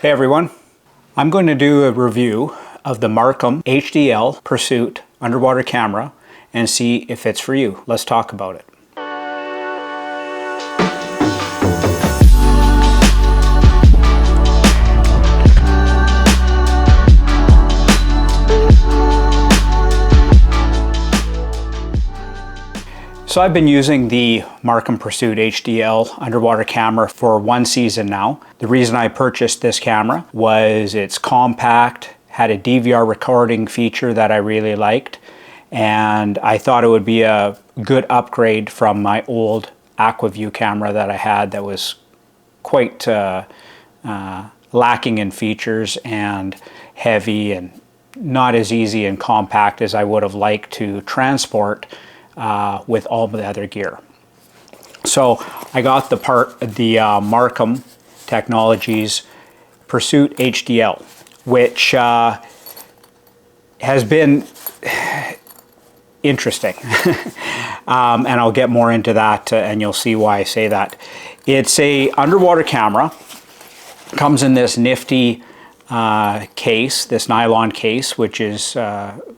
Hey everyone, I'm going to do a review of the Marcum HDL Pursuit underwater camera and see if it's for you. Let's talk about it. So I've been using the Marcum Pursuit HDL underwater camera for one season now. The reason I purchased this camera was it's compact, had a DVR recording feature that I really liked, and I thought it would be a good upgrade from my old Aquaview camera that I had that was quite lacking in features and heavy and not as easy and compact as I would have liked to transport with all the other gear. So I got the Marcum Technologies Pursuit HDL, which has been interesting. And I'll get more into that and you'll see why I say that. It's a underwater camera, comes in this nifty case, this nylon case, which is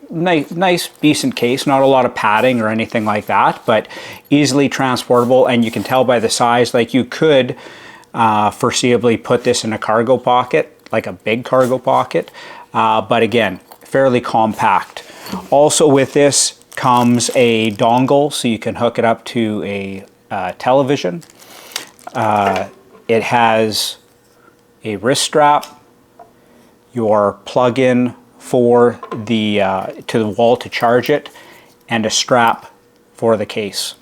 nice, decent case, not a lot of padding or anything like that, but easily transportable. And you can tell by the size, like you could foreseeably put this in a cargo pocket, like a big cargo pocket, but again, fairly compact. Also with this comes a dongle, so you can hook it up to a television. It has a wrist strap, your plug-in for the to the wall to charge it, and a strap for the case.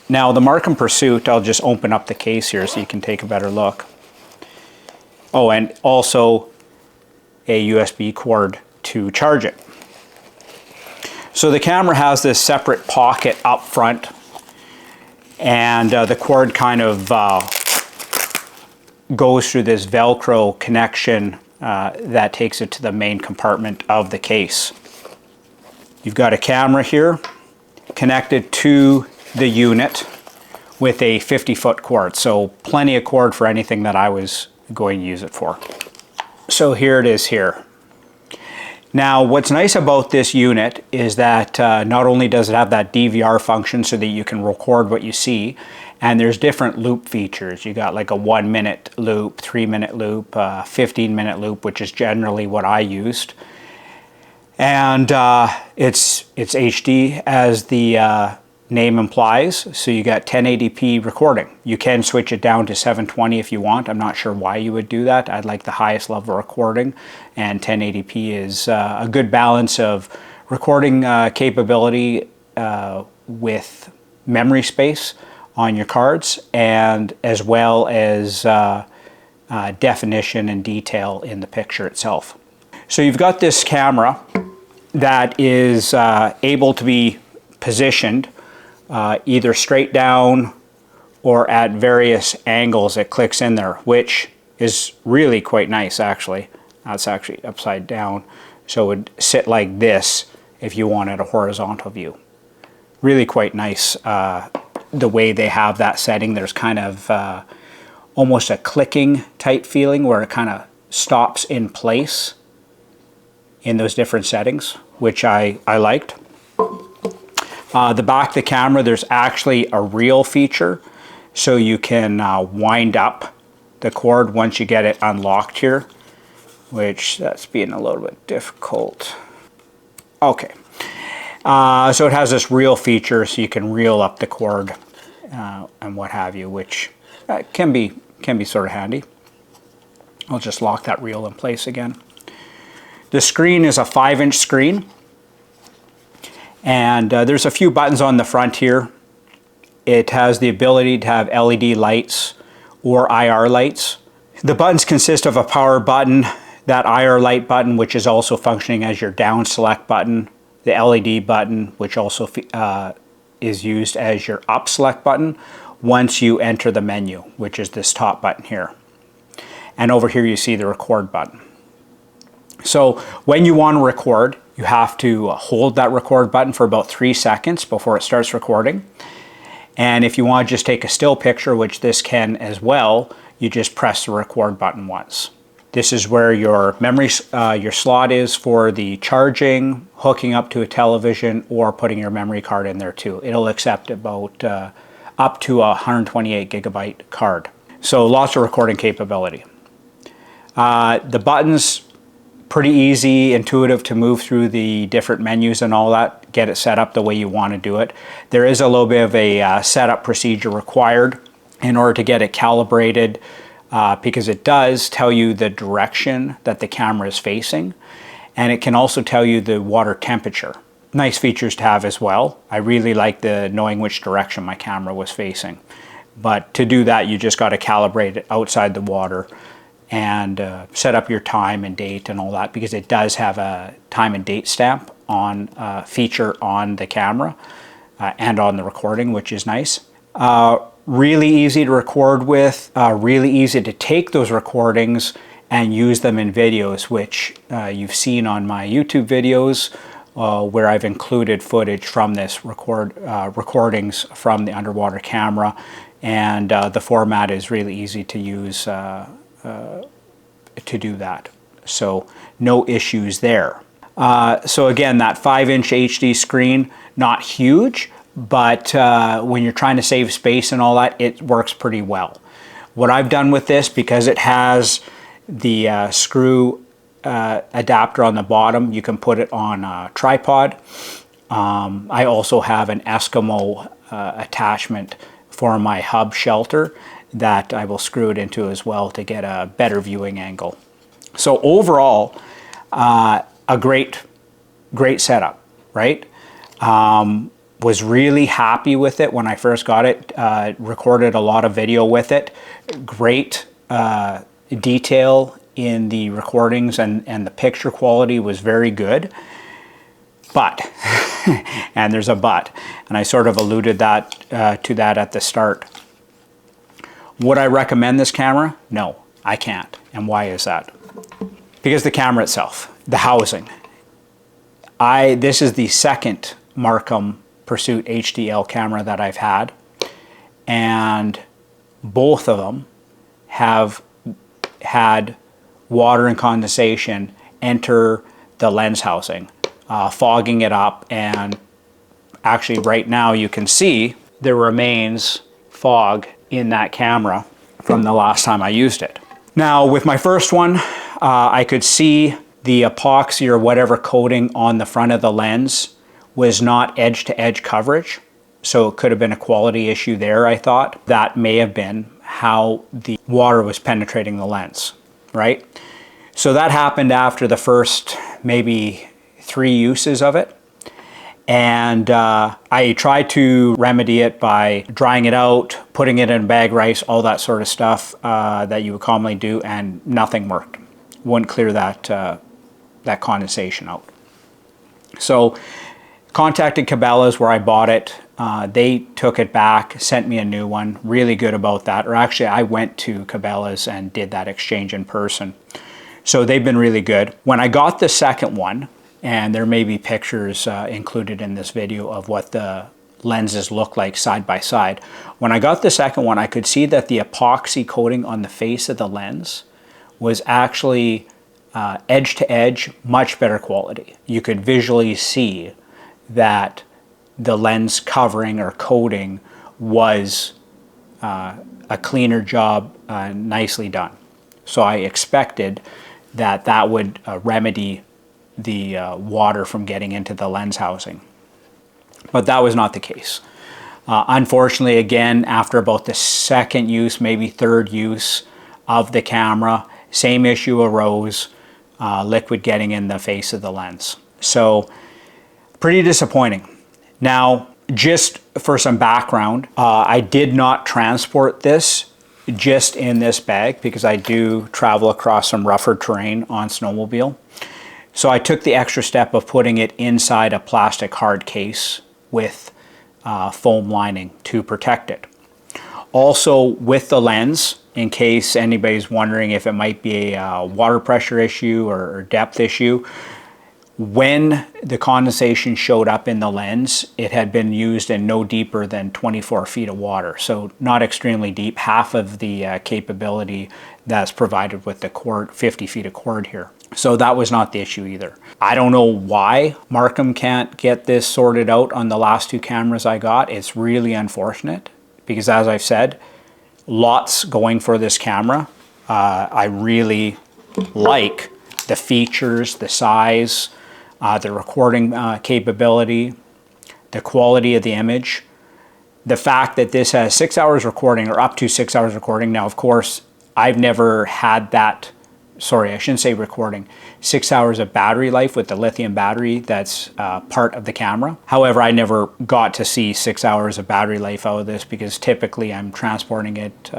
Now the Marcum Pursuit, I'll just open up the case here so you can take a better look. Oh, and also a USB cord to charge it. So the camera has this separate pocket up front, and the cord kind of goes through this Velcro connection that takes it to the main compartment of the case. You've got a camera here connected to the unit with a 50-foot cord, so plenty of cord for anything that I was going to use it for. So here it is here. Now what's nice about this unit is that not only does it have that DVR function so that you can record what you see, and there's different loop features. You got like a 1-minute loop, 3-minute loop, 15-minute loop, which is generally what I used. And it's HD as the name implies. So you got 1080p recording. You can switch it down to 720 if you want. I'm not sure why you would do that. I'd like the highest level of recording, and 1080p is a good balance of recording capability with memory space on your cards, and as well as definition and detail in the picture itself. So you've got this camera that is able to be positioned either straight down or at various angles. It clicks in there, which is really quite nice actually. That's actually upside down, so it would sit like this if you wanted a horizontal view. Really quite nice. The way they have that setting, there's kind of almost a clicking type feeling where it kind of stops in place in those different settings, which I liked. The back of the camera, there's actually a reel feature, so you can wind up the cord once you get it unlocked here, which that's being a little bit difficult. Okay. So it has this reel feature, so you can reel up the cord and what have you, which can be sort of handy. I'll just lock that reel in place again. The screen is a 5-inch screen, and there's a few buttons on the front here. It has the ability to have LED lights or IR lights. The buttons consist of a power button, that IR light button, which is also functioning as your down select button, the LED button, which also is used as your up select button once you enter the menu, which is this top button here. And over here you see the record button. So when you want to record, you have to hold that record button for about 3 seconds before it starts recording. And if you want to just take a still picture, which this can as well, you just press the record button once. This is where your memory, your slot is for the charging, hooking up to a television, or putting your memory card in there too. It'll accept about up to a 128 gigabyte card. So lots of recording capability. The buttons, pretty easy, intuitive to move through the different menus and all that, get it set up the way you want to do it. There is a little bit of a setup procedure required in order to get it calibrated, because it does tell you the direction that the camera is facing, and it can also tell you the water temperature. Nice features to have as well. I really like the knowing which direction my camera was facing. But to do that, you just got to calibrate it outside the water and set up your time and date and all that, because it does have a time and date stamp on feature on the camera and on the recording, which is nice. Really easy to record with, really easy to take those recordings and use them in videos, which you've seen on my YouTube videos, where I've included footage from this recordings from the underwater camera, and the format is really easy to use to do that. So no issues there. So again, that 5-inch HD screen, not huge, but when you're trying to save space and all that, it works pretty well. What I've done with this, because it has the screw adapter on the bottom, you can put it on a tripod. I also have an Eskimo attachment for my hub shelter that I will screw it into as well to get a better viewing angle. So overall, a great setup, right? Was really happy with it when I first got it. Recorded a lot of video with it. Great detail in the recordings, and the picture quality was very good. But, and there's a but, and I sort of alluded to that at the start. Would I recommend this camera? No, I can't. And why is that? Because the camera itself, the housing. This is the second Marcum Pursuit HDL camera that I've had, and both of them have had water and condensation enter the lens housing, fogging it up, and actually right now you can see there remains fog in that camera from the last time I used it. Now with my first one, I could see the epoxy or whatever coating on the front of the lens was not edge-to-edge coverage, so it could have been a quality issue there, I thought. That may have been how the water was penetrating the lens, right? So that happened after the first maybe 3 uses of it. And I tried to remedy it by drying it out, putting it in bag rice, all that sort of stuff that you would commonly do, and nothing worked. Wouldn't clear that condensation out. So contacted Cabela's where I bought it. They took it back, sent me a new one. Really good about that. Or actually, I went to Cabela's and did that exchange in person. So they've been really good. When I got the second one, and there may be pictures included in this video of what the lenses look like side by side. When I got the second one, I could see that the epoxy coating on the face of the lens was actually edge to edge, much better quality. You could visually see that the lens covering or coating was a cleaner job, nicely done. So I expected that that would remedy the water from getting into the lens housing. But that was not the case. Unfortunately, again, after about the second use, maybe third use of the camera, same issue arose, liquid getting in the face of the lens. So pretty disappointing. Now, just for some background, I did not transport this just in this bag because I do travel across some rougher terrain on snowmobile. So I took the extra step of putting it inside a plastic hard case with foam lining to protect it. Also with the lens, in case anybody's wondering if it might be a water pressure issue or depth issue, When the condensation showed up in the lens, it had been used in no deeper than 24 feet of water. So not extremely deep, half of the capability that's provided with the cord, 50 feet of cord here. So that was not the issue either. I don't know why Marcum can't get this sorted out on the last two cameras I got. It's really unfortunate because, as I've said, lots going for this camera. I really like the features, the size, the recording capability, the quality of the image, the fact that this has 6 hours recording, or up to 6 hours recording. Now, of course, I've never had that, sorry, I shouldn't say recording, 6 hours of battery life with the lithium battery that's part of the camera. However, I never got to see 6 hours of battery life out of this because typically I'm transporting it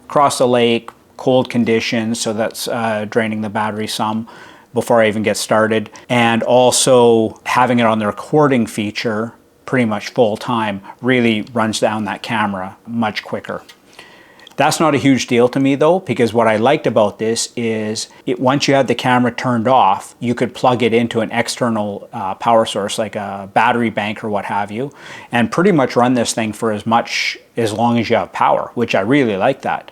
across the lake, cold conditions, so that's draining the battery some before I even get started. And also having it on the recording feature pretty much full time really runs down that camera much quicker. That's not a huge deal to me though, because what I liked about this is once you had the camera turned off, you could plug it into an external power source like a battery bank or what have you, and pretty much run this thing for as long as you have power, which I really like that.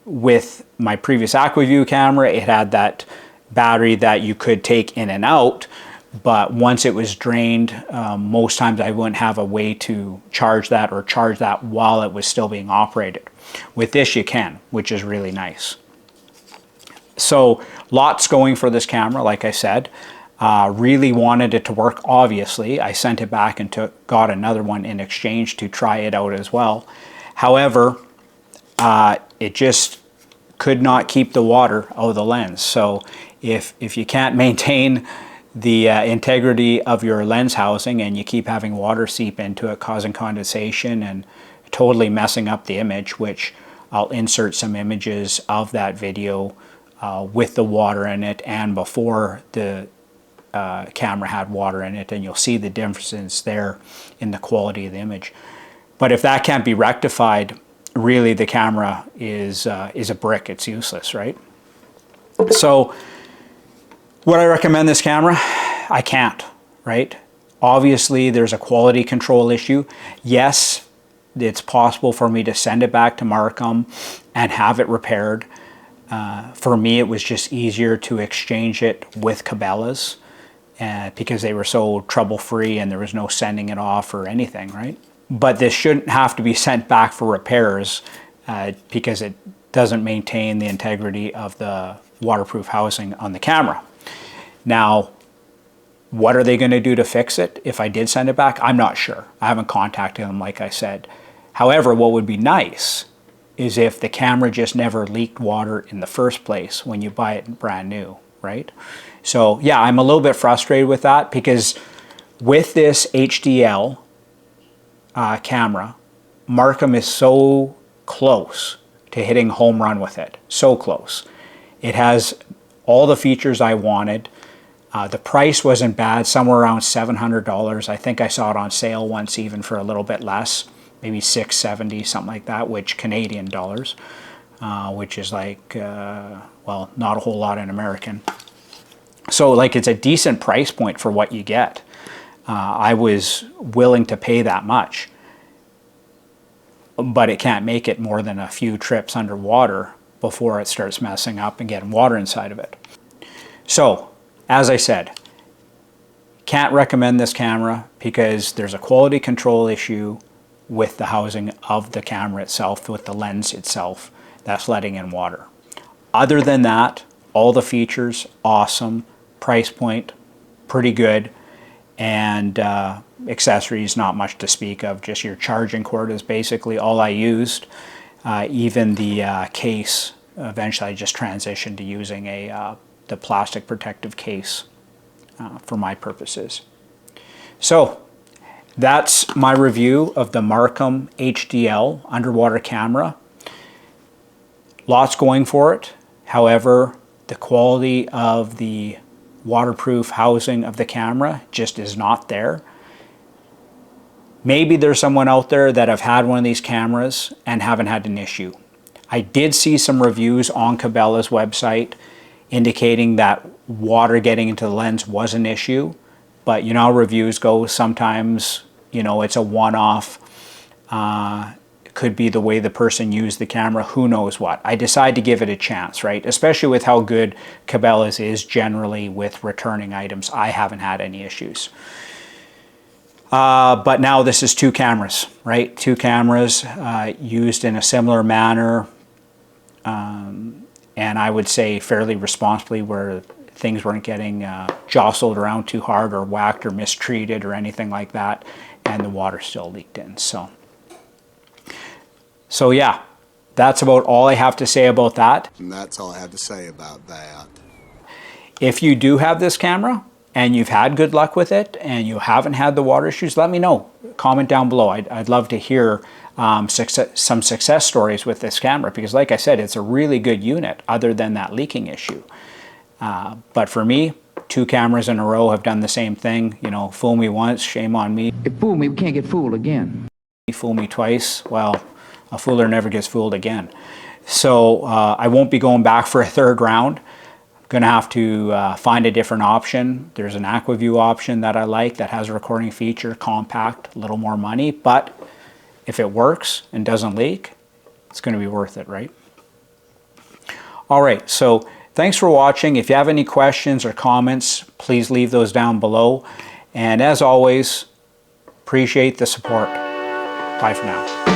With my previous Aquaview camera, it had that battery that you could take in and out, but once it was drained, most times I wouldn't have a way to charge that or charge that while it was still being operated. With this you can, which is really nice. So lots going for this camera, like I said. Really wanted it to work, obviously. I sent it back and got another one in exchange to try it out as well. However, it just could not keep the water out of the lens. So if you can't maintain the integrity of your lens housing and you keep having water seep into it, causing condensation and totally messing up the image, which I'll insert some images of that video with the water in it and before the camera had water in it, and you'll see the difference there in the quality of the image. But if that can't be rectified, really the camera is a brick. It's useless, right? So would I recommend this camera? I can't, right? Obviously there's a quality control issue. Yes, it's possible for me to send it back to Marcum and have it repaired. For me, it was just easier to exchange it with Cabela's because they were so trouble-free and there was no sending it off or anything, right? But this shouldn't have to be sent back for repairs because it doesn't maintain the integrity of the waterproof housing on the camera. Now, what are they going to do to fix it if I did send it back? I'm not sure. I haven't contacted them, like I said. However, what would be nice is if the camera just never leaked water in the first place when you buy it brand new, right? So yeah, I'm a little bit frustrated with that because with this HDL camera, Marcum is so close to hitting home run with it. So close. It has all the features I wanted. The price wasn't bad, somewhere around $700. I think I saw it on sale once even for a little bit less, maybe $670, something like that, which Canadian dollars, which is like, well, not a whole lot in American. So like it's a decent price point for what you get. I was willing to pay that much, but it can't make it more than a few trips underwater before it starts messing up and getting water inside of it. So, as I said, can't recommend this camera because there's a quality control issue with the housing of the camera itself, with the lens itself, that's letting in water. Other than that, all the features, awesome. Price point, pretty good. And accessories, not much to speak of. Just your charging cord is basically all I used. Even the case, eventually I just transitioned to using the plastic protective case for my purposes. So that's my review of the Marcum HDL underwater camera. Lots going for it. However, the quality of the waterproof housing of the camera just is not there. Maybe there's someone out there that have had one of these cameras and haven't had an issue. I did see some reviews on Cabela's website. indicating that water getting into the lens was an issue. But you know how reviews go, sometimes, you know, it's a one-off. It could be the way the person used the camera, who knows what. I decide to give it a chance, right? Especially with how good Cabela's is generally with returning items. I haven't had any issues. But now this is 2 cameras, right? 2 cameras used in a similar manner, and I would say fairly responsibly, where things weren't getting jostled around too hard or whacked or mistreated or anything like that, and the water still leaked in. So yeah, that's about all I have to say about that. And that's all I have to say about that. If you do have this camera and you've had good luck with it and you haven't had the water issues, let me know. Comment down below. I'd love to hear some success stories with this camera, because like I said, it's a really good unit other than that leaking issue. But for me, 2 cameras in a row have done the same thing. You know, fool me once, shame on me. If fool me, we can't get fooled again. Fool me twice, well, a fooler never gets fooled again. So I won't be going back for a 3rd round. Going to have to find a different option. There's an AquaView option that I like that has a recording feature, compact, a little more money, but if it works and doesn't leak, it's going to be worth it, right? All right, so thanks for watching. If you have any questions or comments, please leave those down below. And as always, appreciate the support. Bye for now.